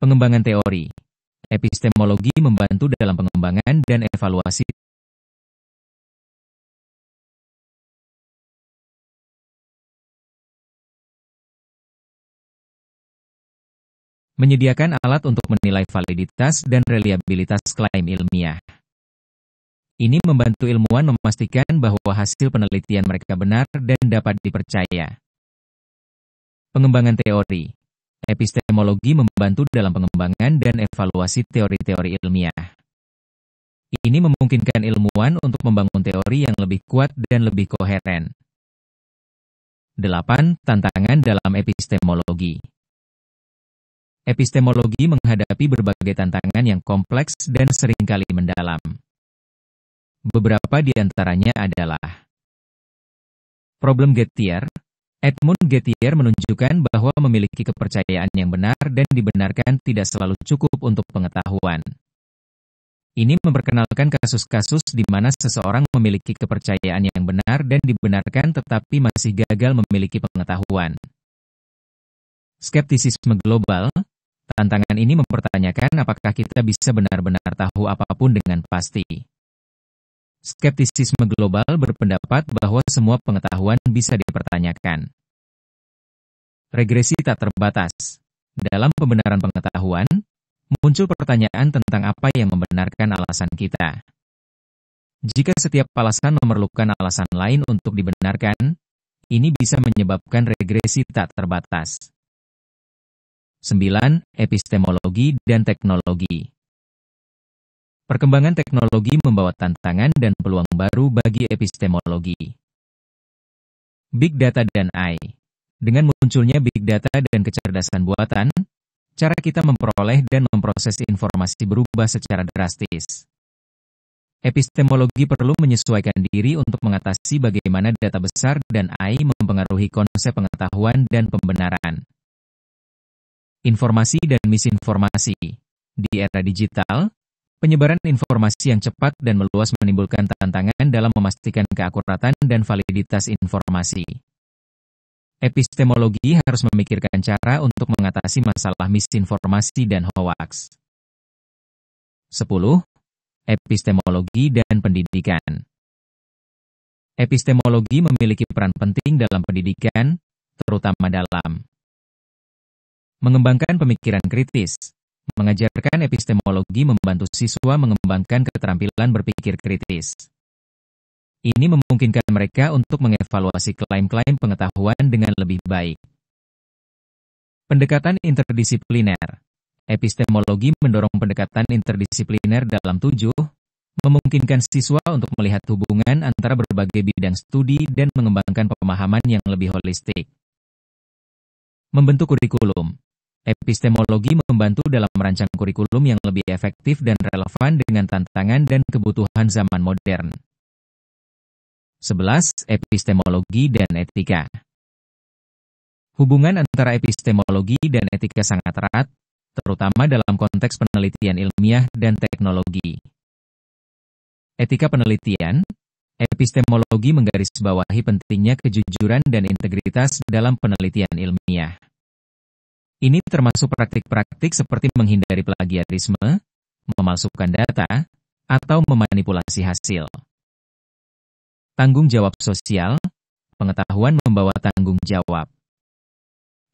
Pengembangan teori. Epistemologi membantu dalam pengembangan dan evaluasi menyediakan alat untuk menilai validitas dan reliabilitas klaim ilmiah. Ini membantu ilmuwan memastikan bahwa hasil penelitian mereka benar dan dapat dipercaya. Pengembangan teori. Epistemologi membantu dalam pengembangan dan evaluasi teori-teori ilmiah. Ini memungkinkan ilmuwan untuk membangun teori yang lebih kuat dan lebih koheren. 8. Tantangan dalam epistemologi. Epistemologi menghadapi berbagai tantangan yang kompleks dan seringkali mendalam. Beberapa di antaranya adalah problem Gettier. Edmund Gettier menunjukkan bahwa memiliki kepercayaan yang benar dan dibenarkan tidak selalu cukup untuk pengetahuan. Ini memperkenalkan kasus-kasus di mana seseorang memiliki kepercayaan yang benar dan dibenarkan tetapi masih gagal memiliki pengetahuan. Skeptisisme global. Tantangan ini mempertanyakan apakah kita bisa benar-benar tahu apapun dengan pasti. Skeptisisme global berpendapat bahwa semua pengetahuan bisa dipertanyakan. Regresi tak terbatas. Dalam pembenaran pengetahuan, muncul pertanyaan tentang apa yang membenarkan alasan kita. Jika setiap alasan memerlukan alasan lain untuk dibenarkan, ini bisa menyebabkan regresi tak terbatas. 9. Epistemologi dan teknologi. Perkembangan teknologi membawa tantangan dan peluang baru bagi epistemologi. Big Data dan AI. Dengan munculnya Big Data dan kecerdasan buatan, cara kita memperoleh dan memproses informasi berubah secara drastis. Epistemologi perlu menyesuaikan diri untuk mengatasi bagaimana data besar dan AI mempengaruhi konsep pengetahuan dan pembenaran. Informasi dan misinformasi. Di era digital, penyebaran informasi yang cepat dan meluas menimbulkan tantangan dalam memastikan keakuratan dan validitas informasi. Epistemologi harus memikirkan cara untuk mengatasi masalah misinformasi dan hoaks. 10. Epistemologi dan pendidikan. Epistemologi memiliki peran penting dalam pendidikan, terutama dalam mengembangkan pemikiran kritis. Mengajarkan epistemologi membantu siswa mengembangkan keterampilan berpikir kritis. Ini memungkinkan mereka untuk mengevaluasi klaim-klaim pengetahuan dengan lebih baik. Pendekatan interdisipliner. Epistemologi mendorong pendekatan interdisipliner dalam memungkinkan siswa untuk melihat hubungan antara berbagai bidang studi dan mengembangkan pemahaman yang lebih holistik. Membentuk kurikulum. Epistemologi membantu dalam merancang kurikulum yang lebih efektif dan relevan dengan tantangan dan kebutuhan zaman modern. 11. Epistemologi dan etika. Hubungan antara epistemologi dan etika sangat erat, terutama dalam konteks penelitian ilmiah dan teknologi. Etika penelitian. Epistemologi menggarisbawahi pentingnya kejujuran dan integritas dalam penelitian ilmiah. Ini termasuk praktik-praktik seperti menghindari plagiarisme, memalsukan data, atau memanipulasi hasil. Tanggung jawab sosial. Pengetahuan membawa tanggung jawab.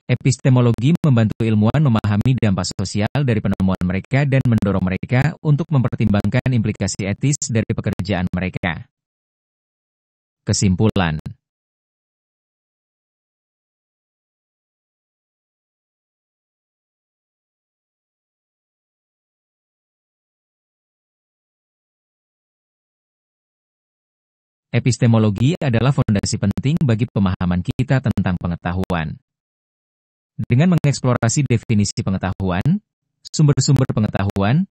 Epistemologi membantu ilmuwan memahami dampak sosial dari penemuan mereka dan mendorong mereka untuk mempertimbangkan implikasi etis dari pekerjaan mereka. Kesimpulan. Epistemologi adalah fondasi penting bagi pemahaman kita tentang pengetahuan. Dengan mengeksplorasi definisi pengetahuan, sumber-sumber pengetahuan,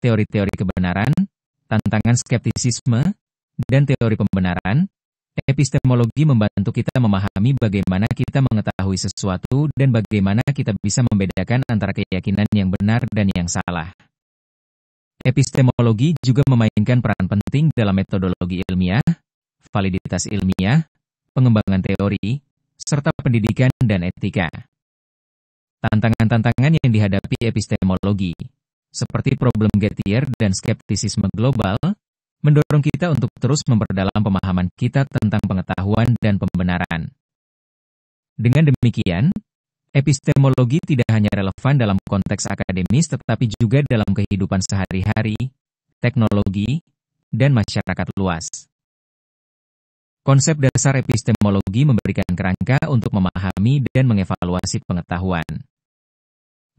teori-teori kebenaran, tantangan skeptisisme, dan teori pembenaran, epistemologi membantu kita memahami bagaimana kita mengetahui sesuatu dan bagaimana kita bisa membedakan antara keyakinan yang benar dan yang salah. Epistemologi juga memainkan peran penting dalam metodologi ilmiah, validitas ilmiah, pengembangan teori, serta pendidikan dan etika. Tantangan-tantangan yang dihadapi epistemologi, seperti problem Gettier dan skeptisisme global, mendorong kita untuk terus memperdalam pemahaman kita tentang pengetahuan dan pembenaran. Dengan demikian, epistemologi tidak hanya relevan dalam konteks akademis tetapi juga dalam kehidupan sehari-hari, teknologi, dan masyarakat luas. Konsep dasar epistemologi memberikan kerangka untuk memahami dan mengevaluasi pengetahuan.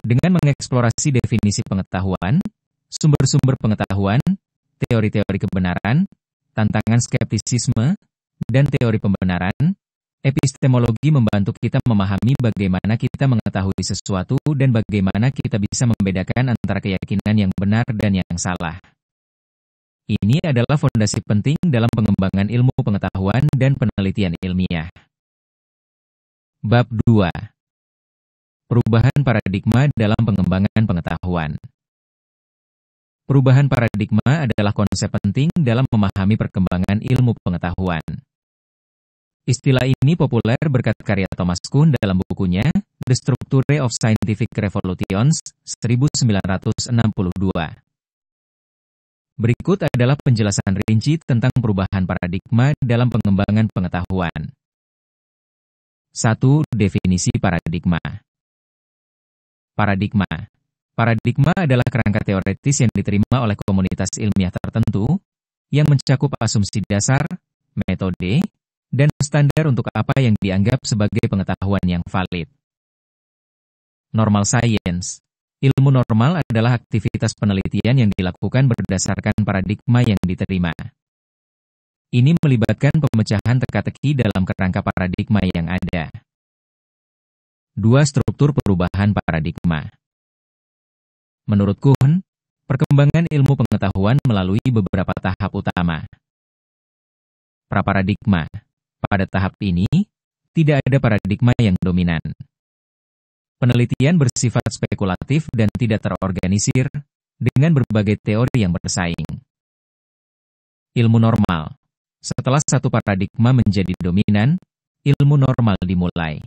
Dengan mengeksplorasi definisi pengetahuan, sumber-sumber pengetahuan, teori-teori kebenaran, tantangan skeptisisme, dan teori pembenaran, epistemologi membantu kita memahami bagaimana kita mengetahui sesuatu dan bagaimana kita bisa membedakan antara keyakinan yang benar dan yang salah. Ini adalah fondasi penting dalam pengembangan ilmu pengetahuan dan penelitian ilmiah. Bab 2. Perubahan paradigma dalam pengembangan pengetahuan. Perubahan paradigma adalah konsep penting dalam memahami perkembangan ilmu pengetahuan. Istilah ini populer berkat karya Thomas Kuhn dalam bukunya The Structure of Scientific Revolutions, 1962. Berikut adalah penjelasan rinci tentang perubahan paradigma dalam pengembangan pengetahuan. 1. Definisi paradigma. Paradigma. Paradigma adalah kerangka teoretis yang diterima oleh komunitas ilmiah tertentu, yang mencakup asumsi dasar, metode, dan standar untuk apa yang dianggap sebagai pengetahuan yang valid. Normal science. Ilmu normal adalah aktivitas penelitian yang dilakukan berdasarkan paradigma yang diterima. Ini melibatkan pemecahan teka-teki dalam kerangka paradigma yang ada. 2. Struktur perubahan paradigma. Menurut Kuhn, perkembangan ilmu pengetahuan melalui beberapa tahap utama. Praparadigma. Pada tahap ini, tidak ada paradigma yang dominan. Penelitian bersifat spekulatif dan tidak terorganisir, dengan berbagai teori yang bersaing. Ilmu normal. Setelah satu paradigma menjadi dominan, ilmu normal dimulai.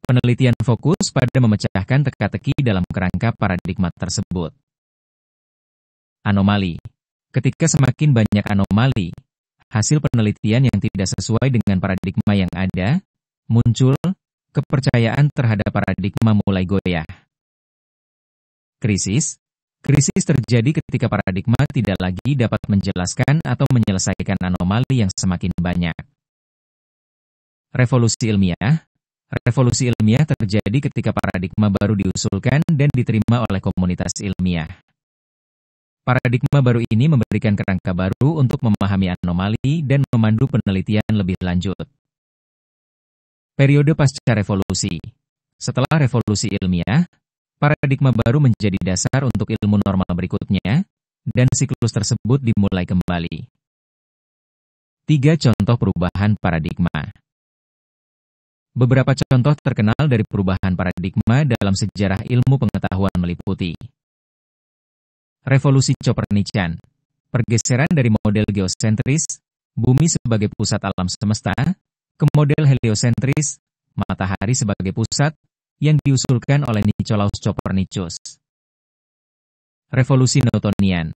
Penelitian fokus pada memecahkan teka-teki dalam kerangka paradigma tersebut. Anomali. Ketika semakin banyak anomali, hasil penelitian yang tidak sesuai dengan paradigma yang ada, muncul, kepercayaan terhadap paradigma mulai goyah. Krisis. Krisis terjadi ketika paradigma tidak lagi dapat menjelaskan atau menyelesaikan anomali yang semakin banyak. Revolusi ilmiah. Revolusi ilmiah terjadi ketika paradigma baru diusulkan dan diterima oleh komunitas ilmiah. Paradigma baru ini memberikan kerangka baru untuk memahami anomali dan memandu penelitian lebih lanjut. Periode pasca revolusi. Setelah revolusi ilmiah, paradigma baru menjadi dasar untuk ilmu normal berikutnya, dan siklus tersebut dimulai kembali. 3. Contoh perubahan paradigma. Beberapa contoh terkenal dari perubahan paradigma dalam sejarah ilmu pengetahuan meliputi Revolusi Copernican, pergeseran dari model geosentris, bumi sebagai pusat alam semesta, ke model heliosentris, matahari sebagai pusat, yang diusulkan oleh Nicolaus Copernicus. Revolusi Newtonian,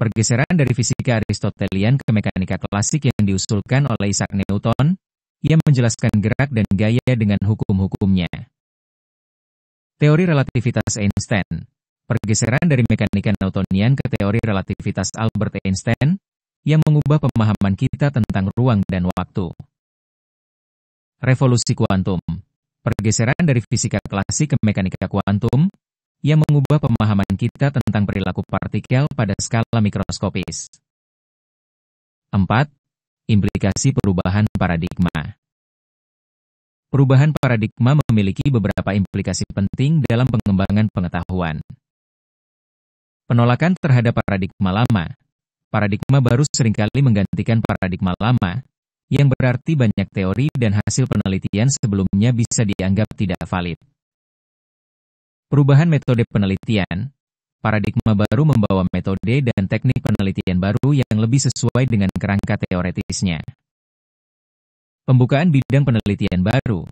pergeseran dari fisika Aristotelian ke mekanika klasik yang diusulkan oleh Isaac Newton, yang menjelaskan gerak dan gaya dengan hukum-hukumnya. Teori relativitas Einstein, pergeseran dari mekanika Newtonian ke teori relativitas Albert Einstein, yang mengubah pemahaman kita tentang ruang dan waktu. Revolusi kuantum, pergeseran dari fisika klasik ke mekanika kuantum, yang mengubah pemahaman kita tentang perilaku partikel pada skala mikroskopis. 4. Implikasi perubahan paradigma. Perubahan paradigma memiliki beberapa implikasi penting dalam pengembangan pengetahuan. Penolakan terhadap paradigma lama. Paradigma baru seringkali menggantikan paradigma lama, yang berarti banyak teori dan hasil penelitian sebelumnya bisa dianggap tidak valid. Perubahan metode penelitian. Paradigma baru membawa metode dan teknik penelitian baru yang lebih sesuai dengan kerangka teoretisnya. Pembukaan bidang penelitian baru.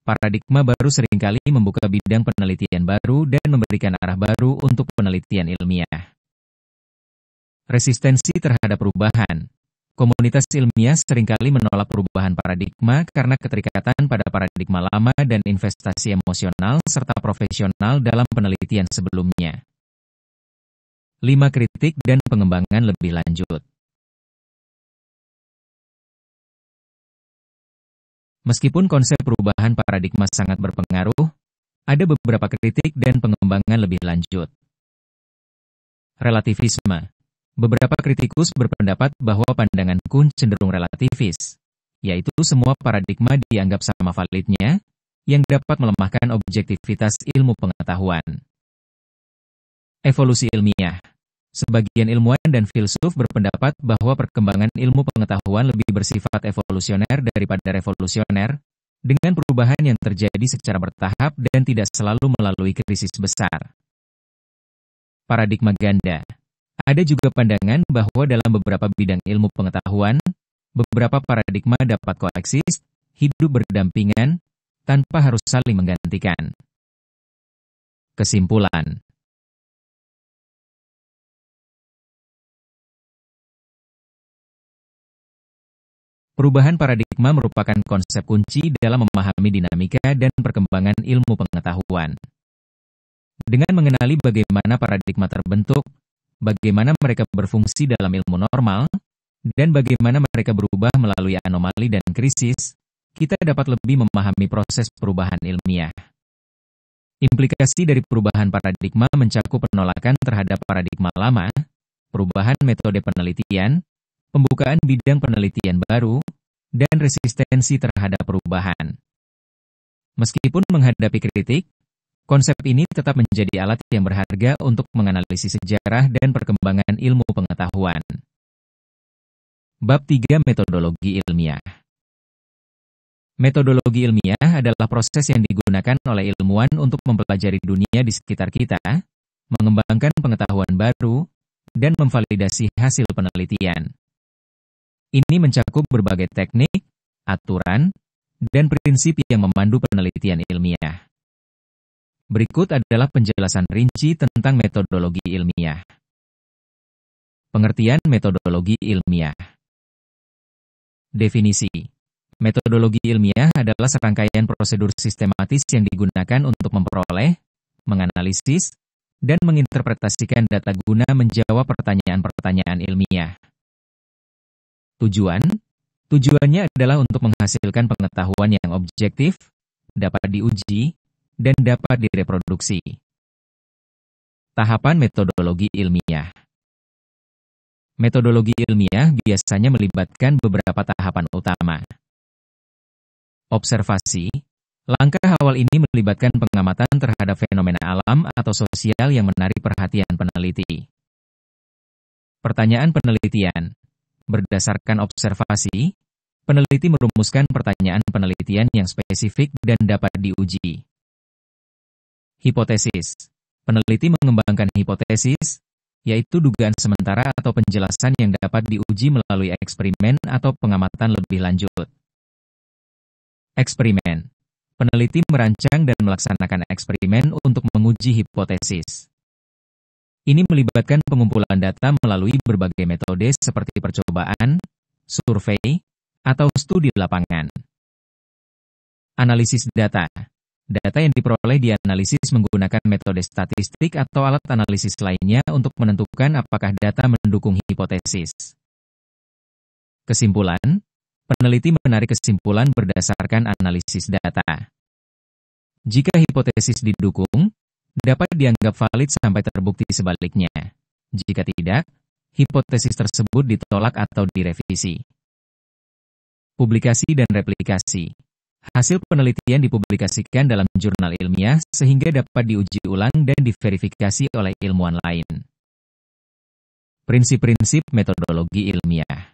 Paradigma baru seringkali membuka bidang penelitian baru dan memberikan arah baru untuk penelitian ilmiah. Resistensi terhadap perubahan. Komunitas ilmiah seringkali menolak perubahan paradigma karena keterikatan pada paradigma lama dan investasi emosional serta profesional dalam penelitian sebelumnya. 5 kritik dan pengembangan lebih lanjut. Meskipun konsep perubahan paradigma sangat berpengaruh, ada beberapa kritik dan pengembangan lebih lanjut. Relativisme. Beberapa kritikus berpendapat bahwa pandangan Kuhn cenderung relativis, yaitu semua paradigma dianggap sama validnya, yang dapat melemahkan objektivitas ilmu pengetahuan. Evolusi ilmiah. Sebagian ilmuwan dan filsuf berpendapat bahwa perkembangan ilmu pengetahuan lebih bersifat evolusioner daripada revolusioner, dengan perubahan yang terjadi secara bertahap dan tidak selalu melalui krisis besar. Paradigma ganda. Ada juga pandangan bahwa dalam beberapa bidang ilmu pengetahuan, beberapa paradigma dapat koeksis, hidup berdampingan, tanpa harus saling menggantikan. Kesimpulan. Perubahan paradigma merupakan konsep kunci dalam memahami dinamika dan perkembangan ilmu pengetahuan. Dengan mengenali bagaimana paradigma terbentuk, bagaimana mereka berfungsi dalam ilmu normal, dan bagaimana mereka berubah melalui anomali dan krisis, kita dapat lebih memahami proses perubahan ilmiah. Implikasi dari perubahan paradigma mencakup penolakan terhadap paradigma lama, perubahan metode penelitian, pembukaan bidang penelitian baru, dan resistensi terhadap perubahan. Meskipun menghadapi kritik, konsep ini tetap menjadi alat yang berharga untuk menganalisis sejarah dan perkembangan ilmu pengetahuan. Bab 3 Metodologi ilmiah. Metodologi ilmiah adalah proses yang digunakan oleh ilmuwan untuk mempelajari dunia di sekitar kita, mengembangkan pengetahuan baru, dan memvalidasi hasil penelitian. Ini mencakup berbagai teknik, aturan, dan prinsip yang memandu penelitian ilmiah. Berikut adalah penjelasan rinci tentang metodologi ilmiah. Pengertian metodologi ilmiah. Definisi. Metodologi ilmiah adalah serangkaian prosedur sistematis yang digunakan untuk memperoleh, menganalisis, dan menginterpretasikan data guna menjawab pertanyaan-pertanyaan ilmiah. Tujuannya adalah untuk menghasilkan pengetahuan yang objektif, dapat diuji, dan dapat direproduksi. Tahapan metodologi ilmiah. Metodologi ilmiah biasanya melibatkan beberapa tahapan utama. Observasi. Langkah awal ini melibatkan pengamatan terhadap fenomena alam atau sosial yang menarik perhatian peneliti. Pertanyaan penelitian. Berdasarkan observasi, peneliti merumuskan pertanyaan penelitian yang spesifik dan dapat diuji. Hipotesis. Peneliti mengembangkan hipotesis, yaitu dugaan sementara atau penjelasan yang dapat diuji melalui eksperimen atau pengamatan lebih lanjut. Eksperimen. Peneliti merancang dan melaksanakan eksperimen untuk menguji hipotesis. Ini melibatkan pengumpulan data melalui berbagai metode seperti percobaan, survei, atau studi lapangan. Analisis data. Data yang diperoleh dianalisis menggunakan metode statistik atau alat analisis lainnya untuk menentukan apakah data mendukung hipotesis. Kesimpulan. Peneliti menarik kesimpulan berdasarkan analisis data. Jika hipotesis didukung, dapat dianggap valid sampai terbukti sebaliknya. Jika tidak, hipotesis tersebut ditolak atau direvisi. Publikasi dan replikasi. Hasil penelitian dipublikasikan dalam jurnal ilmiah sehingga dapat diuji ulang dan diverifikasi oleh ilmuwan lain. Prinsip-prinsip metodologi ilmiah.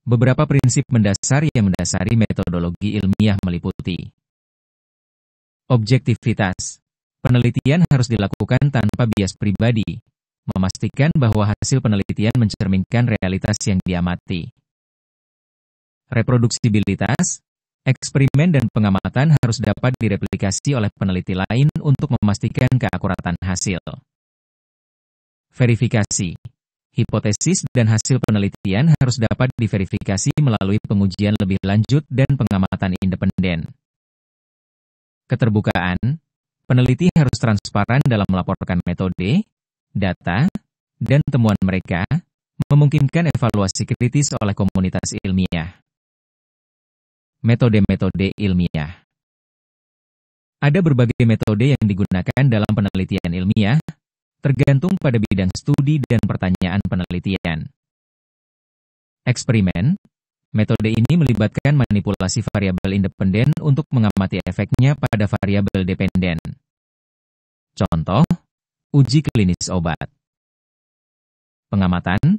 Beberapa prinsip mendasar yang mendasari metodologi ilmiah meliputi objektivitas. Penelitian harus dilakukan tanpa bias pribadi, memastikan bahwa hasil penelitian mencerminkan realitas yang diamati. Reproduksibilitas. Eksperimen dan pengamatan harus dapat direplikasi oleh peneliti lain untuk memastikan keakuratan hasil. Verifikasi. Hipotesis dan hasil penelitian harus dapat diverifikasi melalui pengujian lebih lanjut dan pengamatan independen. Keterbukaan. Peneliti harus transparan dalam melaporkan metode, data, dan temuan mereka, memungkinkan evaluasi kritis oleh komunitas ilmiah. Metode-metode ilmiah. Ada berbagai metode yang digunakan dalam penelitian ilmiah, tergantung pada bidang studi dan pertanyaan penelitian. Eksperimen. Metode ini melibatkan manipulasi variabel independen untuk mengamati efeknya pada variabel dependen. Contoh, uji klinis obat. Pengamatan.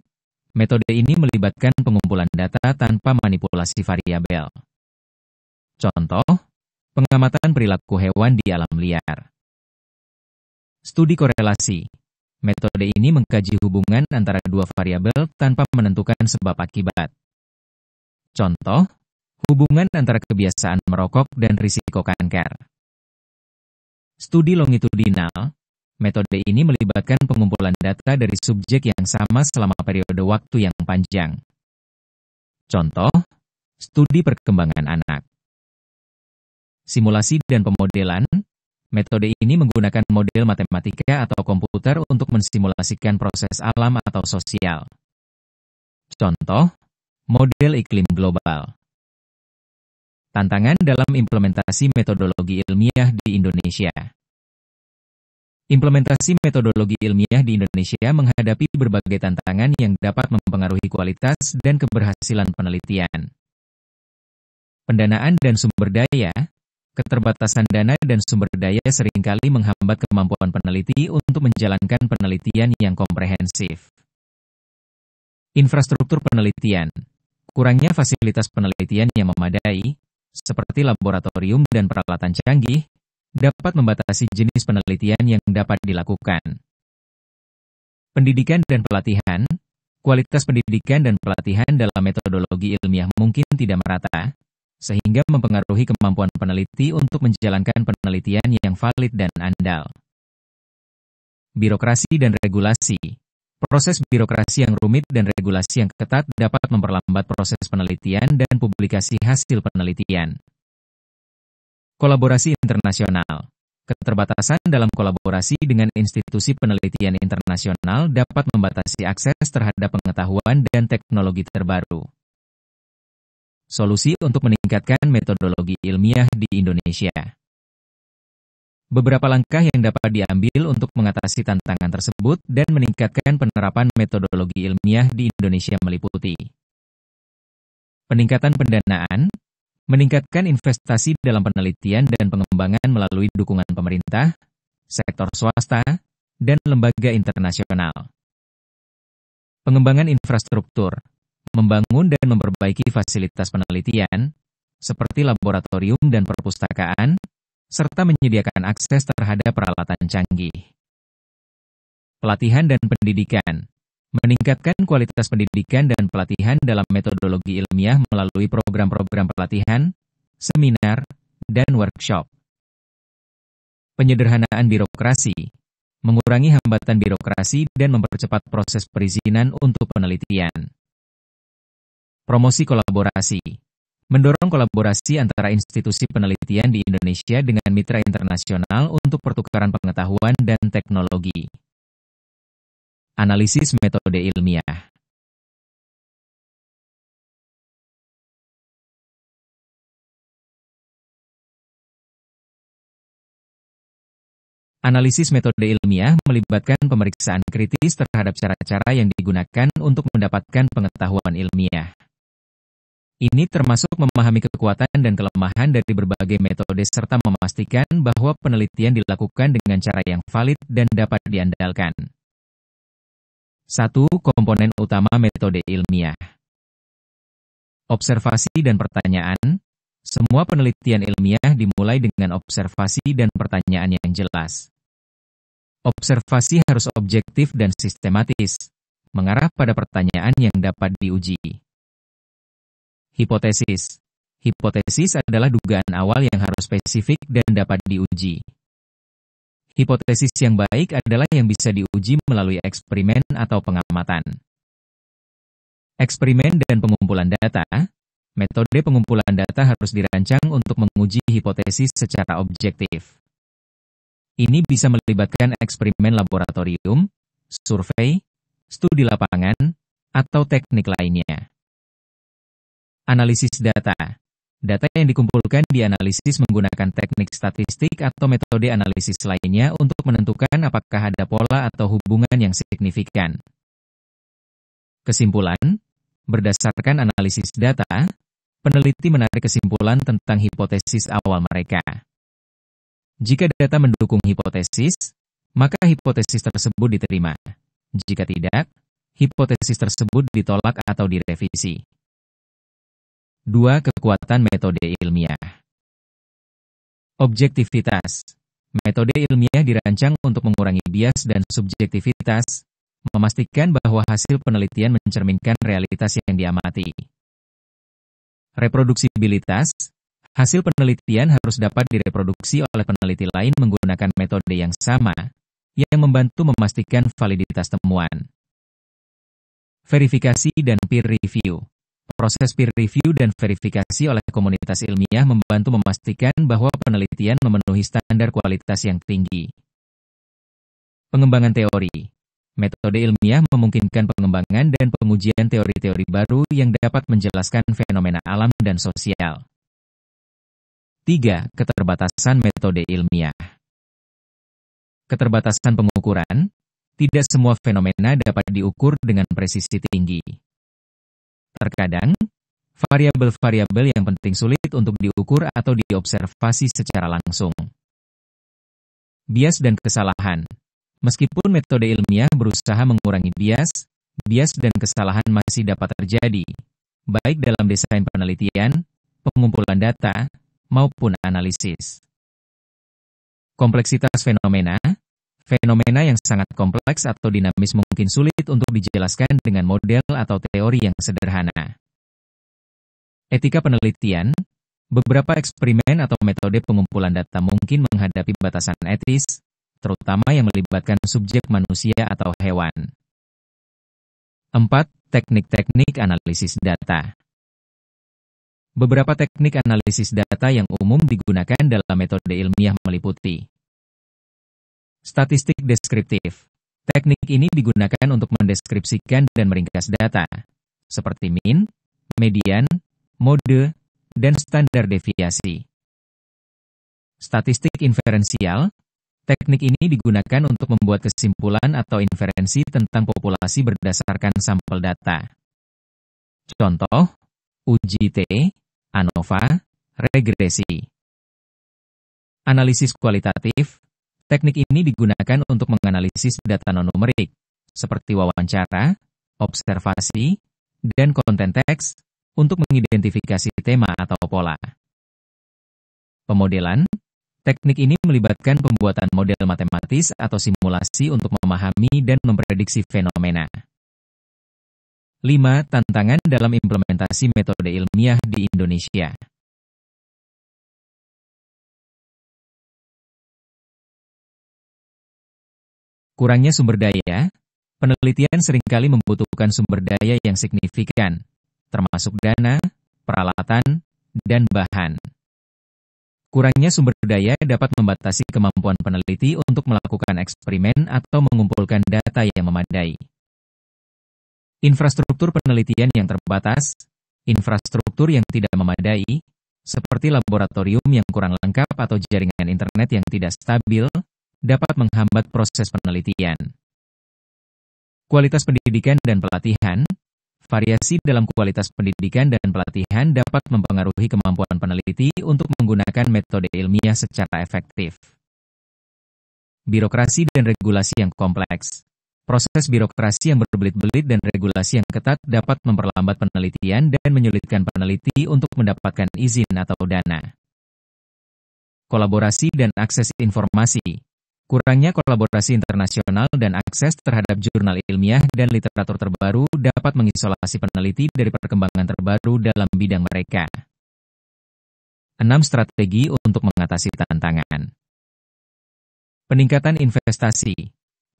Metode ini melibatkan pengumpulan data tanpa manipulasi variabel. Contoh, pengamatan perilaku hewan di alam liar. Studi korelasi. Metode ini mengkaji hubungan antara dua variabel tanpa menentukan sebab akibat. Contoh, hubungan antara kebiasaan merokok dan risiko kanker. Studi longitudinal. Metode ini melibatkan pengumpulan data dari subjek yang sama selama periode waktu yang panjang. Contoh, studi perkembangan anak. Simulasi dan pemodelan. Metode ini menggunakan model matematika atau komputer untuk mensimulasikan proses alam atau sosial. Contoh, model iklim global. Tantangan dalam implementasi metodologi ilmiah di Indonesia. Implementasi metodologi ilmiah di Indonesia menghadapi berbagai tantangan yang dapat mempengaruhi kualitas dan keberhasilan penelitian. Pendanaan dan sumber daya. Keterbatasan dana dan sumber daya seringkali menghambat kemampuan peneliti untuk menjalankan penelitian yang komprehensif. Infrastruktur penelitian. Kurangnya fasilitas penelitian yang memadai, seperti laboratorium dan peralatan canggih, dapat membatasi jenis penelitian yang dapat dilakukan. Pendidikan dan pelatihan. Kualitas pendidikan dan pelatihan dalam metodologi ilmiah mungkin tidak merata, sehingga mempengaruhi kemampuan peneliti untuk menjalankan penelitian yang valid dan andal. Birokrasi dan regulasi. Proses birokrasi yang rumit dan regulasi yang ketat dapat memperlambat proses penelitian dan publikasi hasil penelitian. Kolaborasi internasional. Keterbatasan dalam kolaborasi dengan institusi penelitian internasional dapat membatasi akses terhadap pengetahuan dan teknologi terbaru. Solusi untuk meningkatkan metodologi ilmiah di Indonesia. Beberapa langkah yang dapat diambil untuk mengatasi tantangan tersebut dan meningkatkan penerapan metodologi ilmiah di Indonesia meliputi peningkatan pendanaan, meningkatkan investasi dalam penelitian dan pengembangan melalui dukungan pemerintah, sektor swasta, dan lembaga internasional. Pengembangan infrastruktur, membangun dan memperbaiki fasilitas penelitian, seperti laboratorium dan perpustakaan, serta menyediakan akses terhadap peralatan canggih. Pelatihan dan pendidikan. Meningkatkan kualitas pendidikan dan pelatihan dalam metodologi ilmiah melalui program-program pelatihan, seminar, dan workshop. Penyederhanaan birokrasi. Mengurangi hambatan birokrasi dan mempercepat proses perizinan untuk penelitian. Promosi kolaborasi. Mendorong kolaborasi antara institusi penelitian di Indonesia dengan mitra internasional untuk pertukaran pengetahuan dan teknologi. Analisis metode ilmiah. Analisis metode ilmiah melibatkan pemeriksaan kritis terhadap cara-cara yang digunakan untuk mendapatkan pengetahuan ilmiah. Ini termasuk memahami kekuatan dan kelemahan dari berbagai metode serta memastikan bahwa penelitian dilakukan dengan cara yang valid dan dapat diandalkan. 1. Komponen utama metode ilmiah. Observasi dan pertanyaan. Semua penelitian ilmiah dimulai dengan observasi dan pertanyaan yang jelas. Observasi harus objektif dan sistematis, mengarah pada pertanyaan yang dapat diuji. Hipotesis. Hipotesis adalah dugaan awal yang harus spesifik dan dapat diuji. Hipotesis yang baik adalah yang bisa diuji melalui eksperimen atau pengamatan. Eksperimen dan pengumpulan data. Metode pengumpulan data harus dirancang untuk menguji hipotesis secara objektif. Ini bisa melibatkan eksperimen laboratorium, survei, studi lapangan, atau teknik lainnya. Analisis data. Data yang dikumpulkan dianalisis menggunakan teknik statistik atau metode analisis lainnya untuk menentukan apakah ada pola atau hubungan yang signifikan. Kesimpulan, berdasarkan analisis data, peneliti menarik kesimpulan tentang hipotesis awal mereka. Jika data mendukung hipotesis, maka hipotesis tersebut diterima. Jika tidak, hipotesis tersebut ditolak atau direvisi. 2. Kekuatan metode ilmiah. Objektivitas. Metode ilmiah dirancang untuk mengurangi bias dan subjektivitas, memastikan bahwa hasil penelitian mencerminkan realitas yang diamati. Reproduksibilitas. Hasil penelitian harus dapat direproduksi oleh peneliti lain menggunakan metode yang sama, yang membantu memastikan validitas temuan. Verifikasi dan peer review. Proses peer review dan verifikasi oleh komunitas ilmiah membantu memastikan bahwa penelitian memenuhi standar kualitas yang tinggi. Pengembangan teori. Metode ilmiah memungkinkan pengembangan dan pengujian teori-teori baru yang dapat menjelaskan fenomena alam dan sosial. 3. Keterbatasan metode ilmiah. Keterbatasan pengukuran. Tidak semua fenomena dapat diukur dengan presisi tinggi. Terkadang, variabel-variabel yang penting sulit untuk diukur atau diobservasi secara langsung. Bias dan kesalahan. Meskipun metode ilmiah berusaha mengurangi bias dan kesalahan masih dapat terjadi, baik dalam desain penelitian, pengumpulan data, maupun analisis. Kompleksitas fenomena. Fenomena yang sangat kompleks atau dinamis mungkin sulit untuk dijelaskan dengan model atau teori yang sederhana. Etika penelitian. Beberapa eksperimen atau metode pengumpulan data mungkin menghadapi batasan etis, terutama yang melibatkan subjek manusia atau hewan. 4. Teknik-teknik analisis data. Beberapa teknik analisis data yang umum digunakan dalam metode ilmiah meliputi statistik deskriptif. Teknik ini digunakan untuk mendeskripsikan dan meringkas data, seperti mean, median, mode, dan standar deviasi. Statistik inferensial. Teknik ini digunakan untuk membuat kesimpulan atau inferensi tentang populasi berdasarkan sampel data. Contoh, uji T, ANOVA, regresi. Analisis kualitatif. Teknik ini digunakan untuk menganalisis data non-numerik, seperti wawancara, observasi, dan konten teks, untuk mengidentifikasi tema atau pola. Pemodelan. Teknik ini melibatkan pembuatan model matematis atau simulasi untuk memahami dan memprediksi fenomena. 5. Tantangan dalam implementasi metode ilmiah di Indonesia. Kurangnya sumber daya. Penelitian seringkali membutuhkan sumber daya yang signifikan, termasuk dana, peralatan, dan bahan. Kurangnya sumber daya dapat membatasi kemampuan peneliti untuk melakukan eksperimen atau mengumpulkan data yang memadai. Infrastruktur penelitian yang terbatas. Infrastruktur yang tidak memadai, seperti laboratorium yang kurang lengkap atau jaringan internet yang tidak stabil, dapat menghambat proses penelitian. Kualitas pendidikan dan pelatihan. Variasi dalam kualitas pendidikan dan pelatihan dapat mempengaruhi kemampuan peneliti untuk menggunakan metode ilmiah secara efektif. Birokrasi dan regulasi yang kompleks. Proses birokrasi yang berbelit-belit dan regulasi yang ketat dapat memperlambat penelitian dan menyulitkan peneliti untuk mendapatkan izin atau dana. Kolaborasi dan akses informasi. Kurangnya kolaborasi internasional dan akses terhadap jurnal ilmiah dan literatur terbaru dapat mengisolasi peneliti dari perkembangan terbaru dalam bidang mereka. 6 strategi untuk mengatasi tantangan. Peningkatan investasi.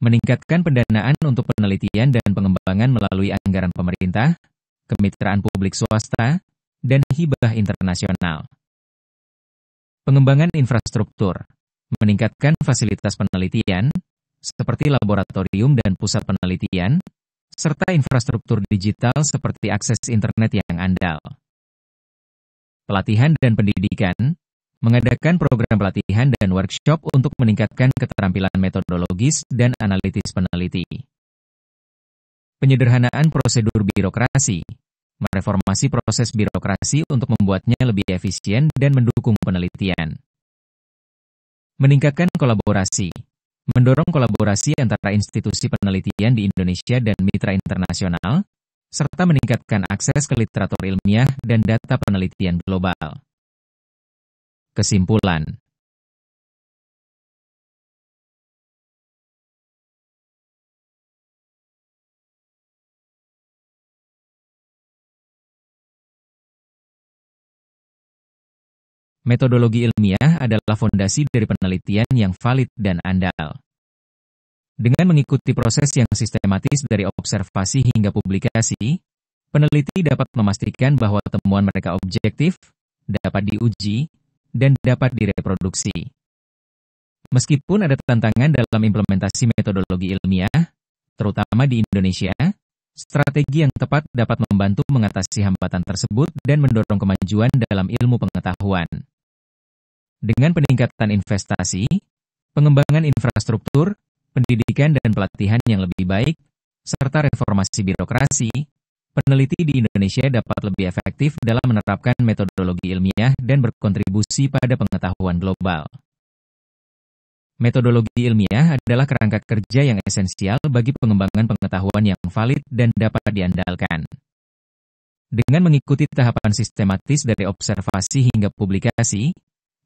Meningkatkan pendanaan untuk penelitian dan pengembangan melalui anggaran pemerintah, kemitraan publik swasta, dan hibah internasional. Pengembangan infrastruktur. Meningkatkan fasilitas penelitian, seperti laboratorium dan pusat penelitian, serta infrastruktur digital seperti akses internet yang andal. Pelatihan dan pendidikan. Mengadakan program pelatihan dan workshop untuk meningkatkan keterampilan metodologis dan analitis peneliti. Penyederhanaan prosedur birokrasi. Mereformasi proses birokrasi untuk membuatnya lebih efisien dan mendukung penelitian. Meningkatkan kolaborasi. Mendorong kolaborasi antara institusi penelitian di Indonesia dan mitra internasional, serta meningkatkan akses ke literatur ilmiah dan data penelitian global. Kesimpulan. Metodologi ilmiah adalah fondasi dari penelitian yang valid dan andal. Dengan mengikuti proses yang sistematis dari observasi hingga publikasi, peneliti dapat memastikan bahwa temuan mereka objektif, dapat diuji, dan dapat direproduksi. Meskipun ada tantangan dalam implementasi metodologi ilmiah, terutama di Indonesia, strategi yang tepat dapat membantu mengatasi hambatan tersebut dan mendorong kemajuan dalam ilmu pengetahuan. Dengan peningkatan investasi, pengembangan infrastruktur, pendidikan dan pelatihan yang lebih baik, serta reformasi birokrasi, peneliti di Indonesia dapat lebih efektif dalam menerapkan metodologi ilmiah dan berkontribusi pada pengetahuan global. Metodologi ilmiah adalah kerangka kerja yang esensial bagi pengembangan pengetahuan yang valid dan dapat diandalkan. Dengan mengikuti tahapan sistematis dari observasi hingga publikasi,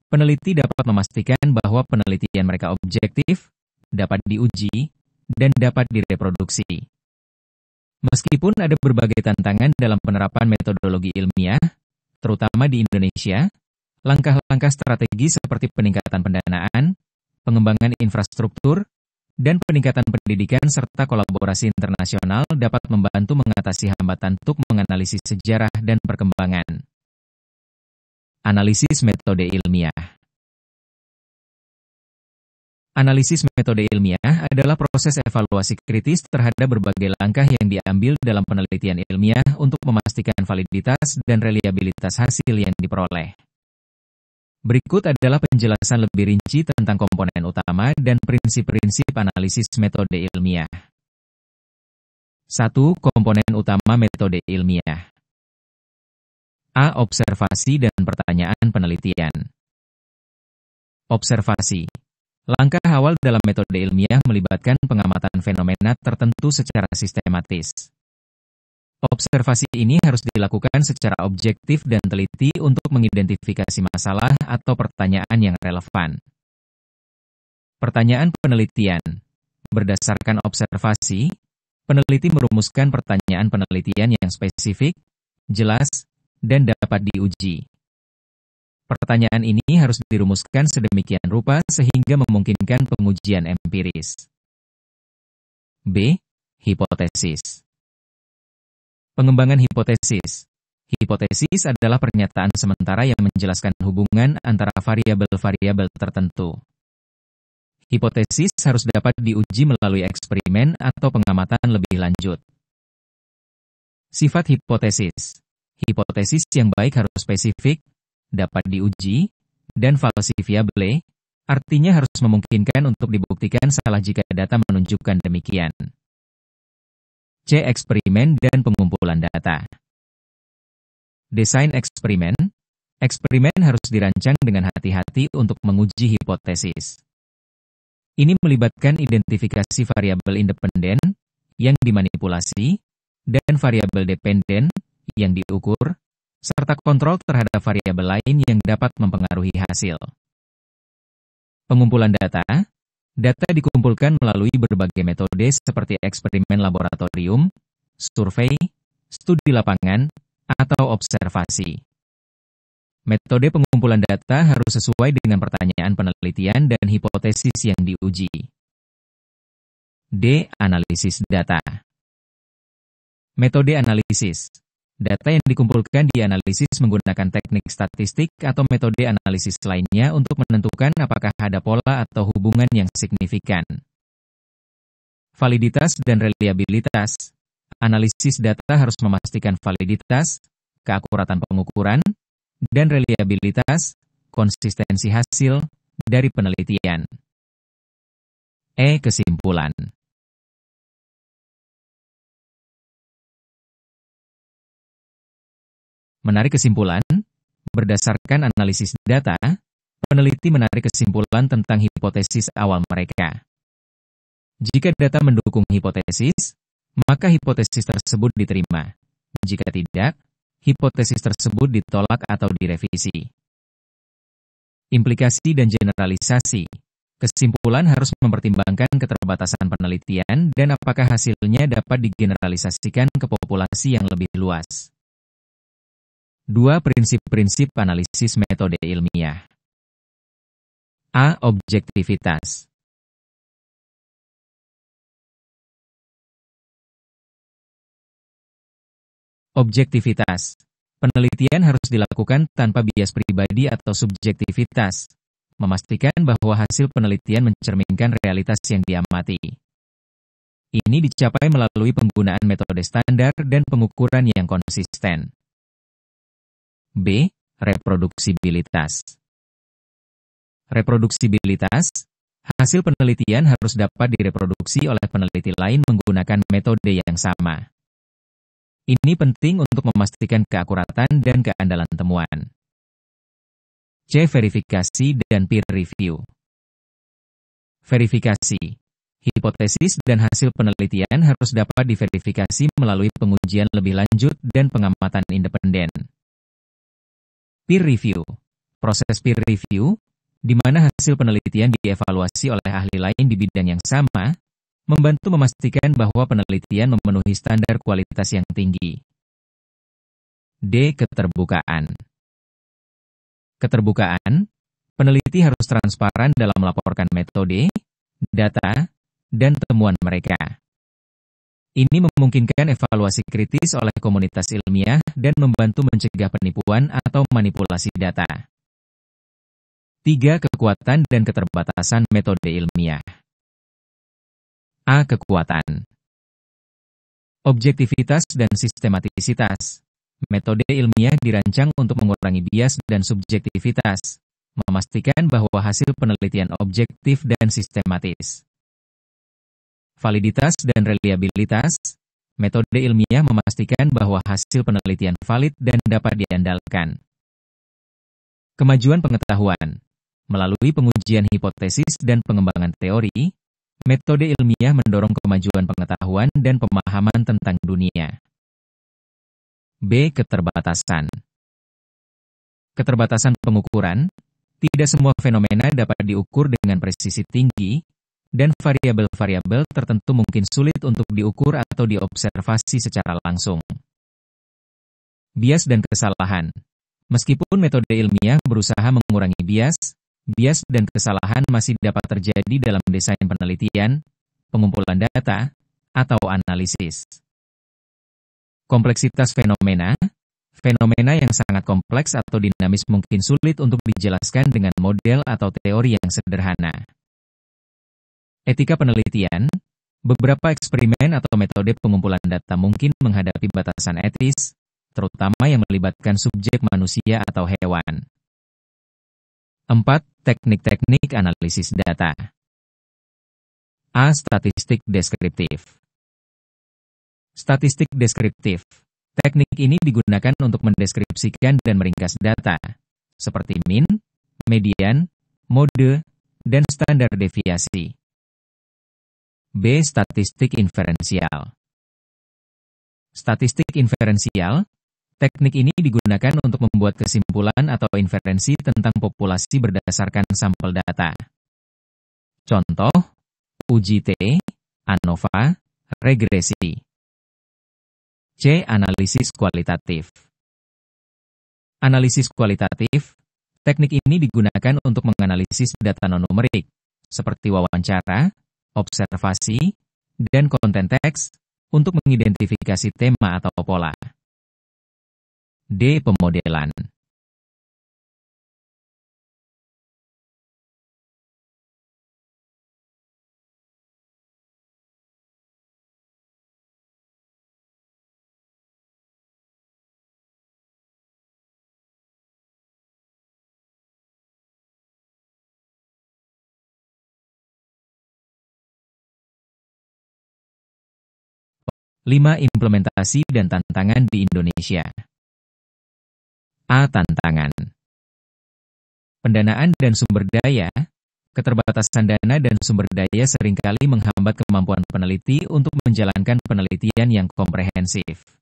peneliti dapat memastikan bahwa penelitian mereka objektif, dapat diuji, dan dapat direproduksi. Meskipun ada berbagai tantangan dalam penerapan metodologi ilmiah, terutama di Indonesia, langkah-langkah strategi seperti peningkatan pendanaan, pengembangan infrastruktur, dan peningkatan pendidikan serta kolaborasi internasional dapat membantu mengatasi hambatan untuk menganalisis sejarah dan perkembangan. Analisis metode ilmiah. Analisis metode ilmiah adalah proses evaluasi kritis terhadap berbagai langkah yang diambil dalam penelitian ilmiah untuk memastikan validitas dan reliabilitas hasil yang diperoleh. Berikut adalah penjelasan lebih rinci tentang komponen utama dan prinsip-prinsip analisis metode ilmiah. 1. Komponen utama metode ilmiah. A. Observasi dan pertanyaan penelitian. Observasi. Langkah awal dalam metode ilmiah melibatkan pengamatan fenomena tertentu secara sistematis. Observasi ini harus dilakukan secara objektif dan teliti untuk mengidentifikasi masalah atau pertanyaan yang relevan. Pertanyaan penelitian. Berdasarkan observasi, peneliti merumuskan pertanyaan penelitian yang spesifik, jelas, dan dapat diuji. Pertanyaan ini harus dirumuskan sedemikian rupa sehingga memungkinkan pengujian empiris. B. Hipotesis. Pengembangan hipotesis. Hipotesis adalah pernyataan sementara yang menjelaskan hubungan antara variabel-variabel tertentu. Hipotesis harus dapat diuji melalui eksperimen atau pengamatan lebih lanjut. Sifat hipotesis. Hipotesis yang baik harus spesifik, dapat diuji, dan falsifiable, artinya harus memungkinkan untuk dibuktikan salah jika data menunjukkan demikian. C. Eksperimen dan pengumpulan data. Desain eksperimen. Eksperimen harus dirancang dengan hati-hati untuk menguji hipotesis. Ini melibatkan identifikasi variabel independen yang dimanipulasi dan variabel dependen yang diukur, serta kontrol terhadap variabel lain yang dapat mempengaruhi hasil. Pengumpulan data. Data dikumpulkan melalui berbagai metode seperti eksperimen laboratorium, survei, studi lapangan, atau observasi. Metode pengumpulan data harus sesuai dengan pertanyaan penelitian dan hipotesis yang diuji. D. Analisis data. Metode analisis. Data yang dikumpulkan dianalisis menggunakan teknik statistik atau metode analisis lainnya untuk menentukan apakah ada pola atau hubungan yang signifikan. Validitas dan reliabilitas. Analisis data harus memastikan validitas, keakuratan pengukuran, dan reliabilitas, konsistensi hasil dari penelitian. E. Kesimpulan. Menarik kesimpulan, berdasarkan analisis data, peneliti menarik kesimpulan tentang hipotesis awal mereka. Jika data mendukung hipotesis, maka hipotesis tersebut diterima. Jika tidak, hipotesis tersebut ditolak atau direvisi. Implikasi dan generalisasi. Kesimpulan harus mempertimbangkan keterbatasan penelitian dan apakah hasilnya dapat digeneralisasikan ke populasi yang lebih luas. 2 prinsip-prinsip analisis metode ilmiah. A. Objektivitas. Objektivitas. Penelitian harus dilakukan tanpa bias pribadi atau subjektivitas, memastikan bahwa hasil penelitian mencerminkan realitas yang diamati. Ini dicapai melalui penggunaan metode standar dan pengukuran yang konsisten. B. Reproduksibilitas. Reproduksibilitas. Hasil penelitian harus dapat direproduksi oleh peneliti lain menggunakan metode yang sama. Ini penting untuk memastikan keakuratan dan keandalan temuan. C. Verifikasi dan peer review. Verifikasi. Hipotesis dan hasil penelitian harus dapat diverifikasi melalui pengujian lebih lanjut dan pengamatan independen. Peer review. Proses peer review, di mana hasil penelitian dievaluasi oleh ahli lain di bidang yang sama, membantu memastikan bahwa penelitian memenuhi standar kualitas yang tinggi. D. Keterbukaan. Keterbukaan, peneliti harus transparan dalam melaporkan metode, data, dan temuan mereka. Ini memungkinkan evaluasi kritis oleh komunitas ilmiah dan membantu mencegah penipuan atau manipulasi data. 3. Kekuatan dan keterbatasan metode ilmiah. A. Kekuatan. Objektivitas dan sistematisitas. Metode ilmiah dirancang untuk mengurangi bias dan subjektivitas, memastikan bahwa hasil penelitian objektif dan sistematis. Validitas dan reliabilitas. Metode ilmiah memastikan bahwa hasil penelitian valid dan dapat diandalkan. Kemajuan pengetahuan. Melalui pengujian hipotesis dan pengembangan teori, metode ilmiah mendorong kemajuan pengetahuan dan pemahaman tentang dunia. B. Keterbatasan. Keterbatasan pengukuran. Tidak semua fenomena dapat diukur dengan presisi tinggi, dan variabel-variabel tertentu mungkin sulit untuk diukur atau diobservasi secara langsung. Bias dan kesalahan. Meskipun metode ilmiah berusaha mengurangi bias dan kesalahan masih dapat terjadi dalam desain penelitian, pengumpulan data, atau analisis. Kompleksitas fenomena. Fenomena yang sangat kompleks atau dinamis mungkin sulit untuk dijelaskan dengan model atau teori yang sederhana. Etika penelitian. Beberapa eksperimen atau metode pengumpulan data mungkin menghadapi batasan etis, terutama yang melibatkan subjek manusia atau hewan. 4. Teknik-teknik analisis data. A. Statistik deskriptif. Statistik deskriptif. Teknik ini digunakan untuk mendeskripsikan dan meringkas data, seperti min, median, mode, dan standar deviasi. B. Statistik inferensial. Statistik inferensial. Teknik ini digunakan untuk membuat kesimpulan atau inferensi tentang populasi berdasarkan sampel data. Contoh, uji T, ANOVA, regresi. C. Analisis kualitatif. Analisis kualitatif. Teknik ini digunakan untuk menganalisis data non-numerik, seperti wawancara, observasi, dan konten teks, untuk mengidentifikasi tema atau pola. D. Pemodelan. Lima. Implementasi dan tantangan di Indonesia. A. Tantangan. Pendanaan dan sumber daya. Keterbatasan dana dan sumber daya seringkali menghambat kemampuan peneliti untuk menjalankan penelitian yang komprehensif.